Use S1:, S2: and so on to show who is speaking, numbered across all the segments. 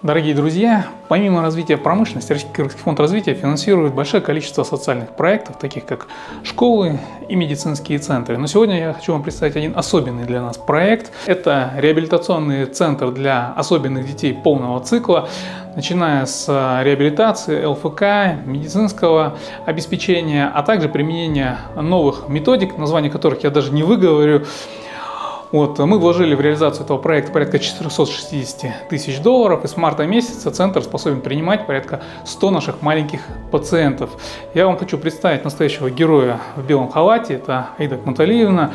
S1: Дорогие друзья, помимо развития промышленности, Российский Кыргызский фонд развития финансирует большое количество социальных проектов, таких как школы и медицинские центры. Но сегодня я хочу вам представить один особенный для нас проект. Это реабилитационный центр для особенных детей полного цикла, начиная с реабилитации, ЛФК, медицинского обеспечения, а также применения новых методик, названия которых я даже не выговорю. Мы вложили в реализацию этого проекта порядка 460 тысяч долларов, и с марта месяца центр способен принимать порядка 100 наших маленьких пациентов. Я вам хочу представить настоящего героя в белом халате, это Аида Кматалиевна.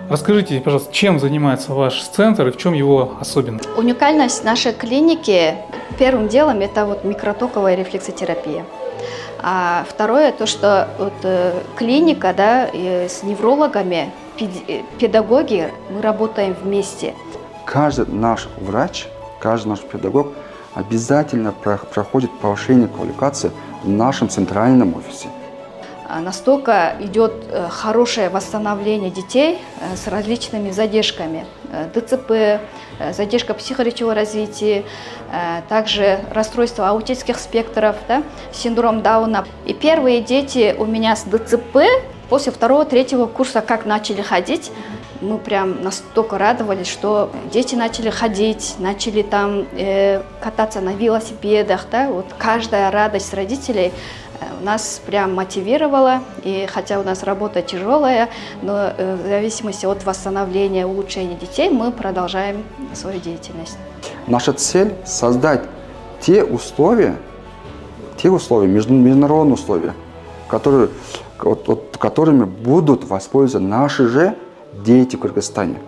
S1: Расскажите, пожалуйста, чем занимается ваш центр и в чем его особенность?
S2: Уникальность нашей клиники первым делом это микротоковая рефлексотерапия. А второе, то, что клиника с неврологами, педагоги, мы работаем вместе.
S3: Каждый наш врач, каждый наш педагог обязательно проходит повышение квалификации в нашем центральном офисе.
S2: Настолько идет хорошее восстановление детей с различными задержками. ДЦП, задержка психоречевого развития, также расстройство аутических спектров, синдром Дауна. И первые дети у меня с ДЦП после 2-3 курса как начали ходить, мы прям настолько радовались, что дети начали ходить, начали кататься на велосипедах. Каждая радость родителей нас прям мотивировала. И хотя у нас работа тяжелая, но в зависимости от восстановления, улучшения детей мы продолжаем свою деятельность.
S3: Наша цель – создать те условия, международные условия, которыми будут воспользоваться наши же дети в Кыргызстане.